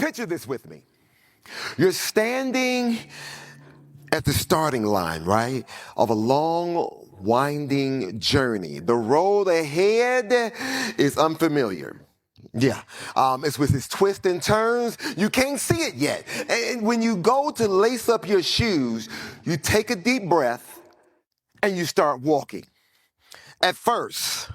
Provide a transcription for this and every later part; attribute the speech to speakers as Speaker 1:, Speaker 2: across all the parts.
Speaker 1: Picture this with me. You're standing at the starting line, right, of a long, winding journey. The road ahead is unfamiliar. Yeah, it's with its twists and turns. You can't see it yet. And when you go to lace up your shoes, you take a deep breath and you start walking. At first,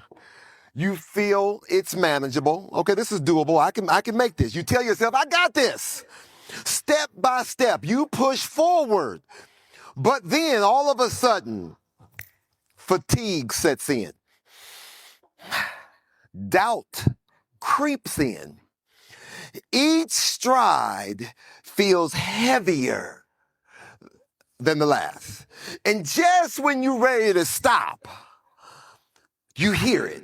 Speaker 1: you feel it's manageable. Okay, this is doable. I can make this. You tell yourself, I got this. Step by step, you push forward. But then all of a sudden, fatigue sets in. Doubt creeps in. Each stride feels heavier than the last. And just when you're ready to stop, you hear it.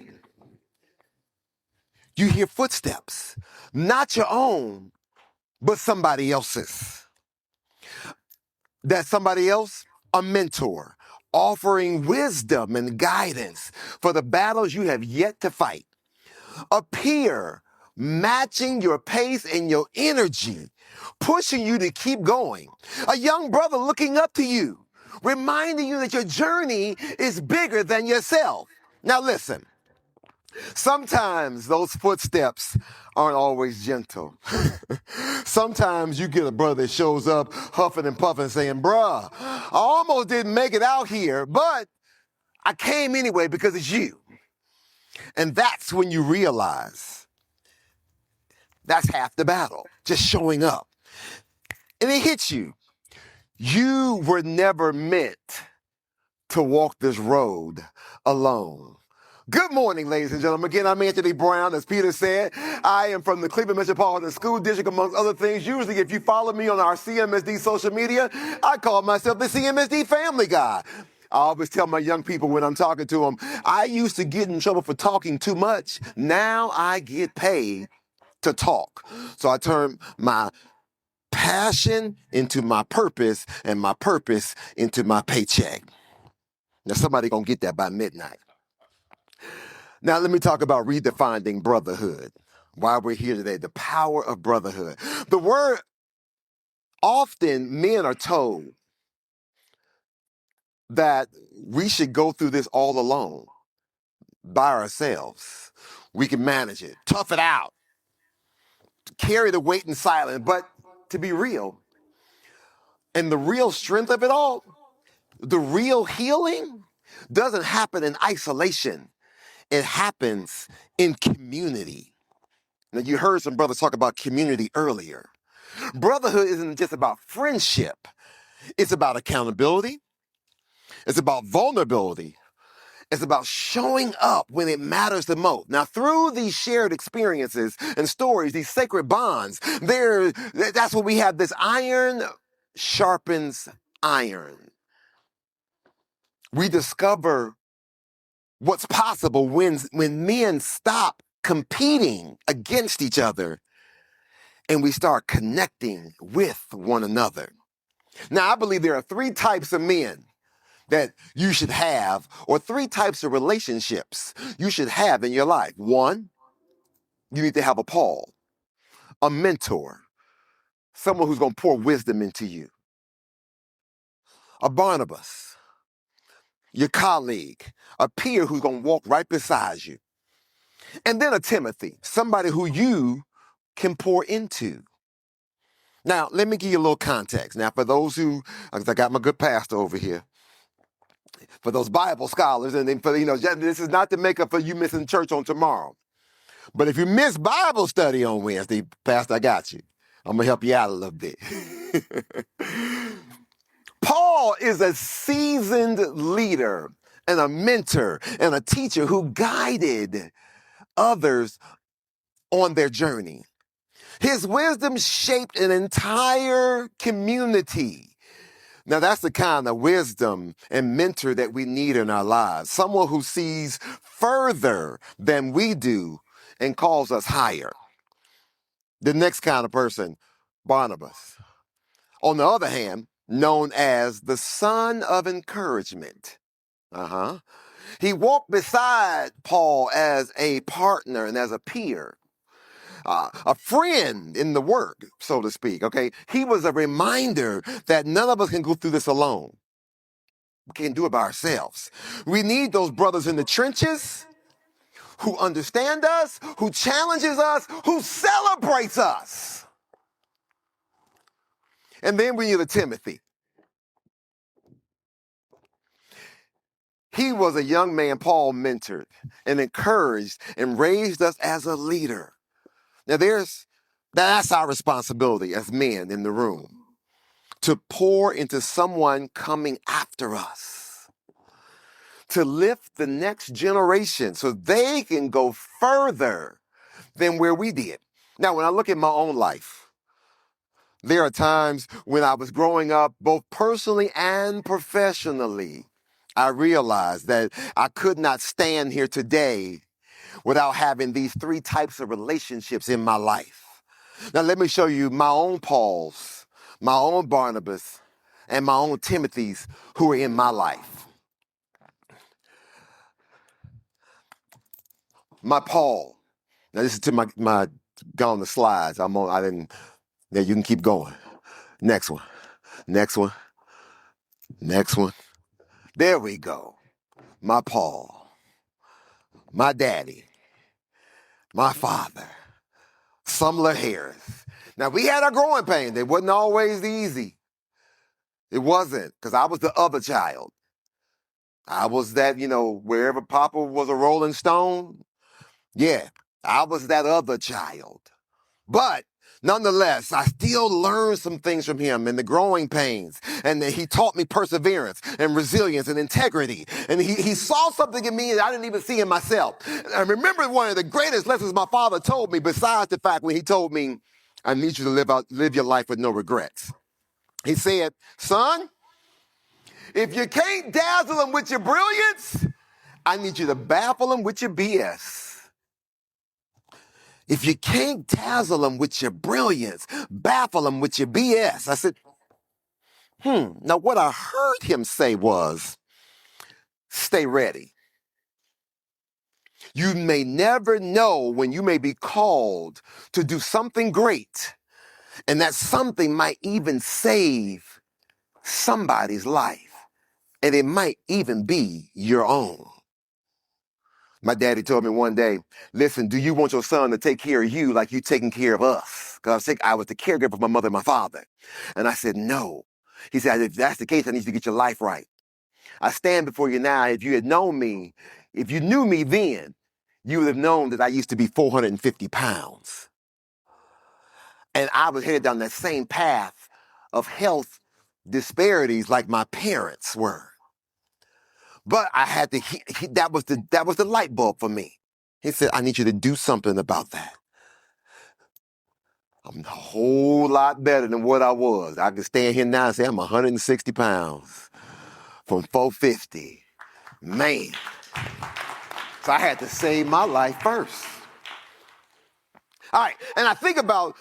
Speaker 1: You hear footsteps, not your own, but somebody else's. That somebody else, a mentor, offering wisdom and guidance for the battles you have yet to fight. A peer matching your pace and your energy, pushing you to keep going. A young brother looking up to you, reminding you that your journey is bigger than yourself. Now listen, sometimes those footsteps aren't always gentle. Sometimes you get a brother that shows up huffing and puffing saying, bruh, I almost didn't make it out here, but I came anyway because it's you. And that's when you realize that's half the battle, just showing up. And it hits you. You were never meant to walk this road alone. Good morning, ladies and gentlemen. Again, I'm Anthony Brown. As Peter said, I am from the Cleveland Metropolitan School District, amongst other things. Usually, if you follow me on our CMSD social media, I call myself the CMSD family guy. I always tell my young people when I'm talking to them, I used to get in trouble for talking too much. Now I get paid to talk. So I turn my passion into my purpose and my purpose into my paycheck. Now somebody gonna get that by midnight. Now let me talk about redefining brotherhood. Why we're here today, the power of brotherhood. The word, often men are told that we should go through this all alone, by ourselves. We can manage it, tough it out, carry the weight in silence. But to be real, and the real strength of it all, the real healing doesn't happen in isolation. It happens in community. Now, you heard some brothers talk about community earlier. Brotherhood isn't just about friendship. It's about accountability. It's about vulnerability. It's about showing up when it matters the most. Now, through these shared experiences and stories, these sacred bonds, that's what we have. This iron sharpens iron. We discover what's possible when men stop competing against each other and we start connecting with one another. Now, I believe there are three types of men that you should have, or three types of relationships you should have in your life. One, you need to have a Paul, a mentor, someone who's going to pour wisdom into you. A Barnabas, your colleague, a peer who's going to walk right beside you. And then a Timothy, somebody who you can pour into. Now, let me give you a little context. Now, for those who, because I got my good pastor over here, for those Bible scholars, and then for, this is not to make up for you missing church on tomorrow. But if you miss Bible study on Wednesday, Pastor, I got you. I'm going to help you out a little bit. Paul is a seasoned leader and a mentor and a teacher who guided others on their journey. His wisdom shaped an entire community. Now, that's the kind of wisdom and mentor that we need in our lives. Someone who sees further than we do and calls us higher. The next kind of person, Barnabas. On the other hand, known as the son of encouragement. He walked beside Paul as a partner and as a peer. a friend in the work, so to speak, okay? He was a reminder that none of us can go through this alone. We can't do it by ourselves. We need those brothers in the trenches who understand us, who challenges us, who celebrates us. And then we need a Timothy. He was a young man Paul mentored and encouraged and raised us as a leader. Now that's our responsibility as men in the room, to pour into someone coming after us, to lift the next generation so they can go further than where we did. Now, when I look at my own life, there are times when I was growing up, both personally and professionally, I realized that I could not stand here today without having these three types of relationships in my life. Now, let me show you my own Pauls, my own Barnabas, and my own Timothys who are in my life. My Paul. Now, this is to my go on the slides. I didn't, yeah, you can keep going. Next one, next one, next one. There we go. My Paul, my daddy, my father, Sumler Harris. Now, we had our growing pains. It wasn't always easy. It wasn't, because I was the other child. I was that, wherever Papa was a Rolling Stone, yeah, I was that other child. But nonetheless, I still learned some things from him and the growing pains. And he taught me perseverance and resilience and integrity. And he saw something in me that I didn't even see in myself. And I remember one of the greatest lessons my father told me, besides the fact when he told me, I need you to live your life with no regrets. He said, son, if you can't dazzle them with your brilliance, I need you to baffle them with your BS. If you can't dazzle them with your brilliance, baffle them with your BS. I said, Now what I heard him say was, stay ready. You may never know when you may be called to do something great, and that something might even save somebody's life, and it might even be your own. My daddy told me one day, listen, do you want your son to take care of you like you taking care of us? Because I was the caregiver for my mother and my father. And I said, no. He said, if that's the case, I need you to get your life right. I stand before you now. If you had known me, if you knew me then, you would have known that I used to be 450 pounds. And I was headed down that same path of health disparities like my parents were. But I had to, that was the light bulb for me. He said, I need you to do something about that. I'm a whole lot better than what I was. I can stand here now and say I'm 160 pounds from 450. Man. So I had to save my life first. All right, and I think about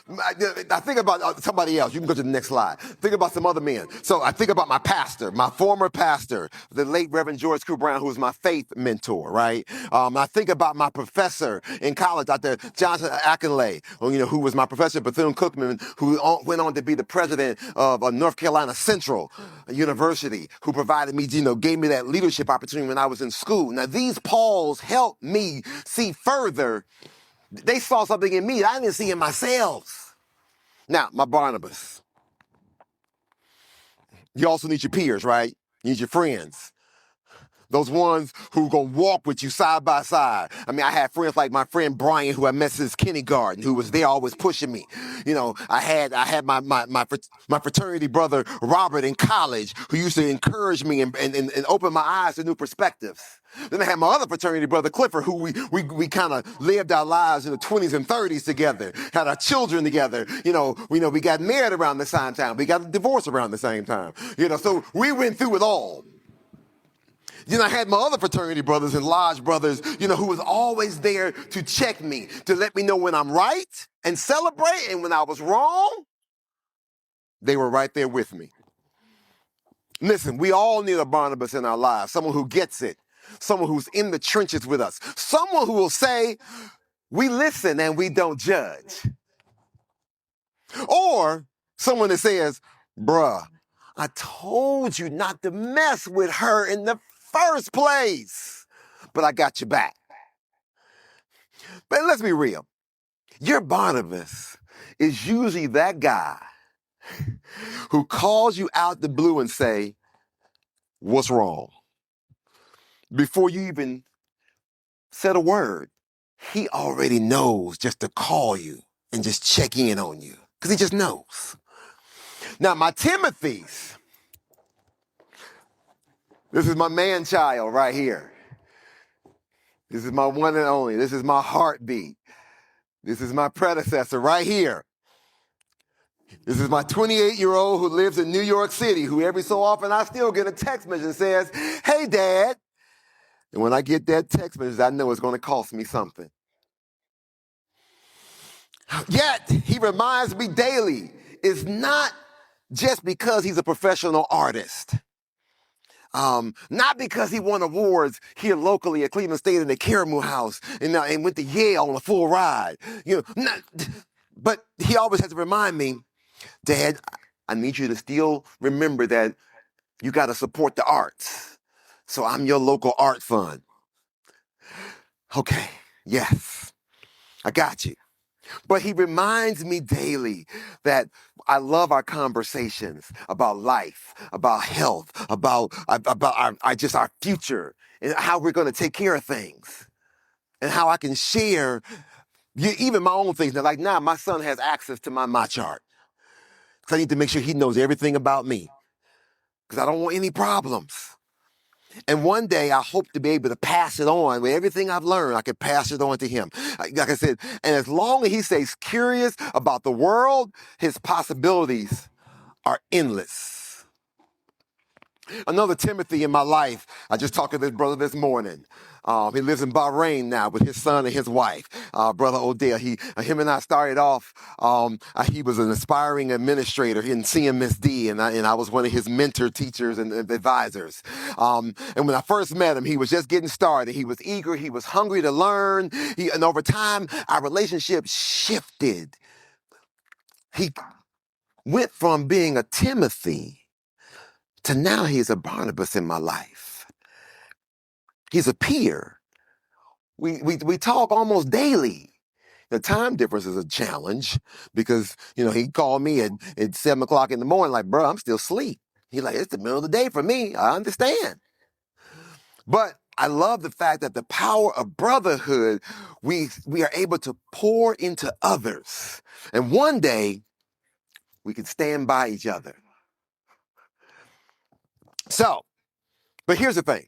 Speaker 1: somebody else. You can go to the next slide. Think about some other men. So I think about my pastor, my former pastor, the late Reverend George Q. Brown, who was my faith mentor, right? I think about my professor in college, Dr. Johnson Akinley, who was my professor, Bethune-Cookman, who went on to be the president of North Carolina Central University, who provided me, gave me that leadership opportunity when I was in school. Now, these Pauls helped me see further. They saw something in me that I didn't see in myself. Now, my Barnabas. You also need your peers, right? You need your friends. Those ones who gonna walk with you side by side. I mean, I had friends like my friend Brian, who I met since kindergarten, who was there always pushing me. I had my fraternity brother Robert in college, who used to encourage me and open my eyes to new perspectives. Then I had my other fraternity brother Clifford, who we kind of lived our lives in the 20s and 30s together, had our children together. We got married around the same time. We got divorced around the same time. So we went through it all. I had my other fraternity brothers and lodge brothers, who was always there to check me, to let me know when I'm right and celebrate. And when I was wrong, they were right there with me. Listen, we all need a Barnabas in our lives, someone who gets it, someone who's in the trenches with us, someone who will say, We listen and we don't judge. Or someone that says, bruh, I told you not to mess with her in the first place, but I got your back. But let's be real. Your Barnabas is usually that guy who calls you out the blue and say, what's wrong? Before you even said a word, he already knows just to call you and just check in on you because he just knows. Now, my Timothys, this is my man child right here. This is my one and only. This is my heartbeat. This is my predecessor right here. This is my 28-year-old who lives in New York City, who every so often I still get a text message that says, hey, Dad. And when I get that text message, I know it's going to cost me something. Yet, he reminds me daily, it's not just because he's a professional artist. Not because he won awards here locally at Cleveland State in the Karamu House and went to Yale on a full ride. But he always has to remind me, Dad, I need you to still remember that you got to support the arts. So I'm your local art fund. Okay, yes, I got you. But he reminds me daily that I love our conversations about life, about health, about our future, and how we're going to take care of things, and how I can share even my own things. Now, like now, my son has access to my chart because I need to make sure he knows everything about me because I don't want any problems. And one day I hope to be able to pass it on with everything I've learned. I can pass it on to him. Like I said, and as long as he stays curious about the world, his possibilities are endless. Another Timothy in my life, I just talked to this brother this morning. He lives in Bahrain now with his son and his wife, Brother Odell. Him and I started off, he was an aspiring administrator in CMSD, and I was one of his mentor teachers and advisors. And when I first met him, he was just getting started. He was eager, he was hungry to learn, and over time, our relationship shifted. He went from being a Timothy to now he's a Barnabas in my life. He's a peer. We talk almost daily. The time difference is a challenge because, he called me at 7 o'clock in the morning like, bro, I'm still asleep. He's like, it's the middle of the day for me. I understand. But I love the fact that the power of brotherhood, we are able to pour into others. And one day we can stand by each other. So, but here's the thing.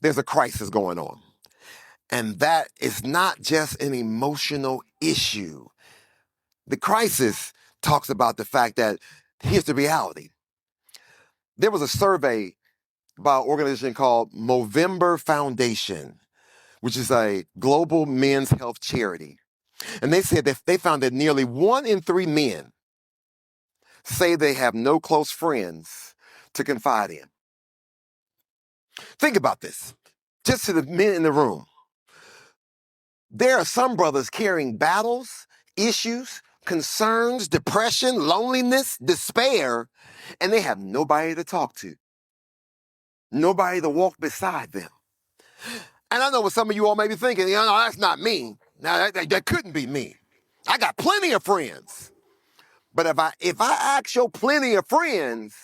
Speaker 1: There's a crisis going on. And that is not just an emotional issue. The crisis talks about the fact that here's the reality. There was a survey by an organization called Movember Foundation, which is a global men's health charity. And they said that they found that nearly 1 in 3 men say they have no close friends to confide in. Think about this. Just to the men in the room. There are some brothers carrying battles, issues, concerns, depression, loneliness, despair, and they have nobody to talk to, nobody to walk beside them. And I know what some of you all may be thinking, no, that's not me. Now, that couldn't be me. I got plenty of friends. But if I ask your plenty of friends,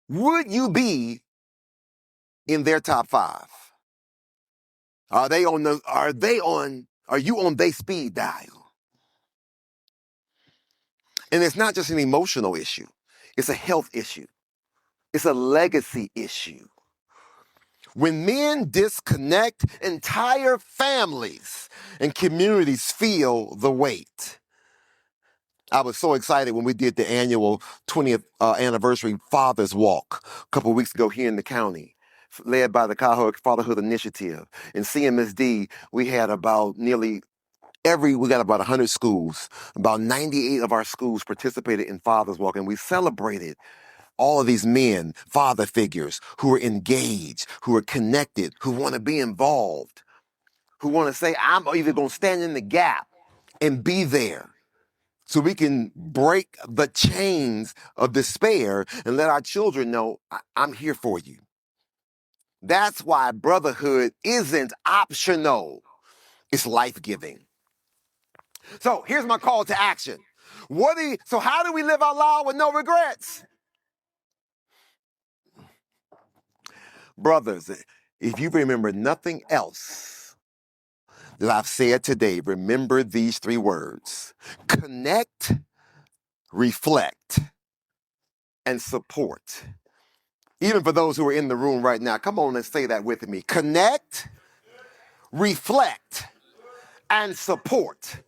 Speaker 1: would you be in their top 5? Are you on their speed dial? And it's not just an emotional issue. It's a health issue. It's a legacy issue. When men disconnect, entire families and communities feel the weight. I was so excited when we did the annual 20th anniversary Father's Walk a couple of weeks ago here in the county, led by the Cahoe Fatherhood Initiative. In CMSD, we had about we got about 100 schools. About 98 of our schools participated in Father's Walk, and we celebrated all of these men, father figures, who are engaged, who are connected, who want to be involved. who want to say, I'm either going to stand in the gap and be there so we can break the chains of despair and let our children know, I'm here for you. That's why brotherhood isn't optional. It's life-giving. So here's my call to action. So how do we live out loud with no regrets? Brothers, if you remember nothing else that I've said today, remember these 3 words: connect, reflect, and support. Even for those who are in the room right now, come on and say that with me. Connect, reflect, and support.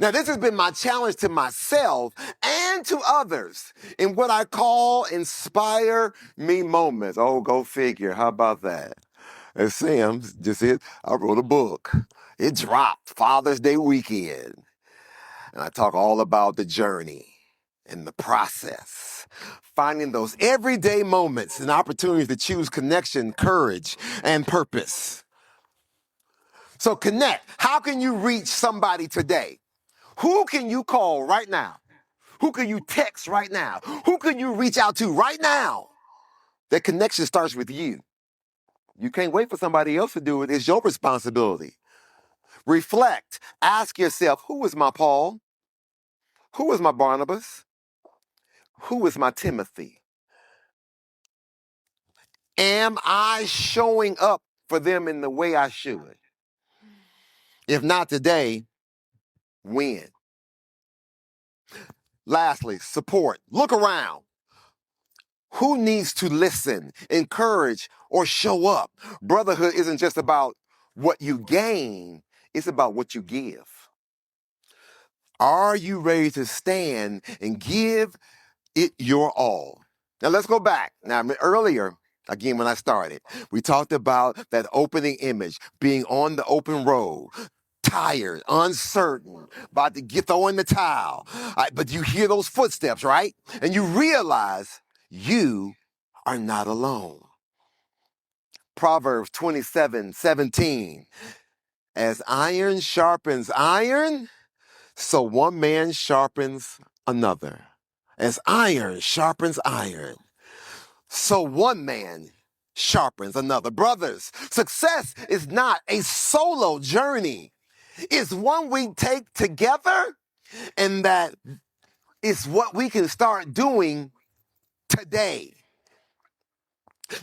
Speaker 1: Now, this has been my challenge to myself and to others in what I call inspire me moments. Oh, go figure. How about that? As Sam just said, I wrote a book. It dropped Father's Day weekend. And I talk all about the journey and the process. Finding those everyday moments and opportunities to choose connection, courage, and purpose. So connect. How can you reach somebody today? Who can you call right now? Who can you text right now? Who can you reach out to right now? That connection starts with you. You can't wait for somebody else to do it. It's your responsibility. Reflect. Ask yourself, who is my Paul? Who is my Barnabas? Who is my Timothy? Am I showing up for them in the way I should? If not today, when? Lastly, support. Look around. Who needs to listen, encourage, or show up? Brotherhood isn't just about what you gain, it's about what you give. Are you ready to stand and give it your all? Now let's go back. Now, earlier, again, when I started, we talked about that opening image, being on the open road, tired, uncertain, about to throw in the towel. But you hear those footsteps, right? And you realize you are not alone. Proverbs 27:17. As iron sharpens iron, so one man sharpens another. As iron sharpens iron, so one man sharpens another. Brothers, success is not a solo journey. It's one we take together, and that is what we can start doing today.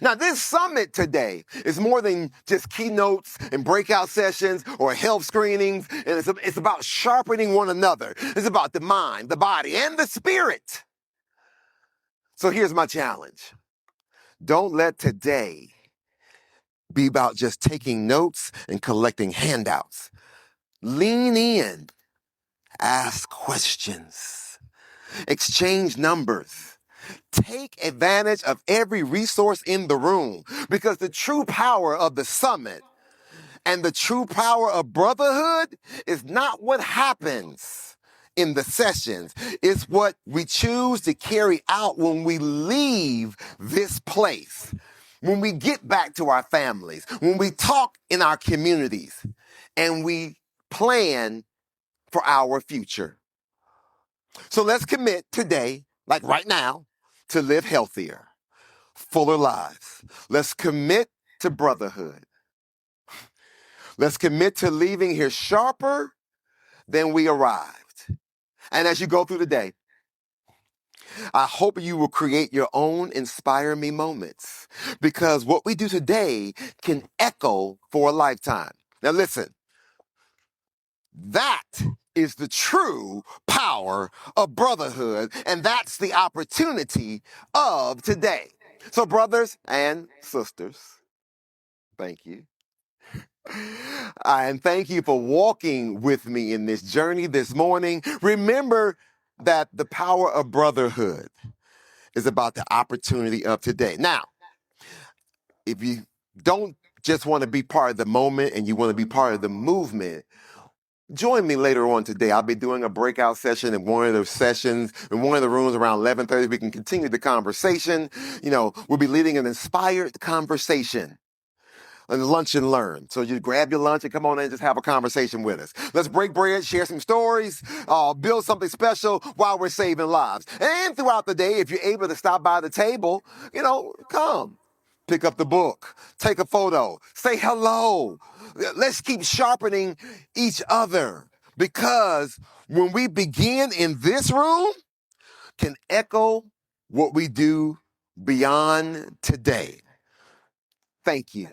Speaker 1: Now, this summit today is more than just keynotes and breakout sessions or health screenings, and it's about sharpening one another. It's about the mind, the body, and the spirit. So here's my challenge. Don't let today be about just taking notes and collecting handouts. Lean in, ask questions, exchange numbers. Take advantage of every resource in the room, because the true power of the summit and the true power of brotherhood is not what happens in the sessions. It's what we choose to carry out when we leave this place, when we get back to our families, when we talk in our communities, and we plan for our future. So let's commit today, like right now, to live healthier, fuller lives. Let's commit to brotherhood. Let's commit to leaving here sharper than we arrived. And as you go through the day, I hope you will create your own inspire me moments, because what we do today can echo for a lifetime. Now listen, that is the true power of brotherhood, and that's the opportunity of today. So brothers and sisters, thank you. And thank you for walking with me in this journey this morning. Remember that the power of brotherhood is about the opportunity of today. Now, if you don't just want to be part of the moment and you want to be part of the movement, join me later on today. I'll be doing a breakout session in one of those sessions, in one of the rooms around 11:30. We can continue the conversation. We'll be leading an inspired conversation. and lunch and learn. So you grab your lunch and come on in and just have a conversation with us. Let's break bread, share some stories, build something special while we're saving lives. And throughout the day, if you're able to stop by the table, come. Pick up the book, take a photo, say hello. Let's keep sharpening each other, because when we begin in this room, can echo what we do beyond today. Thank you.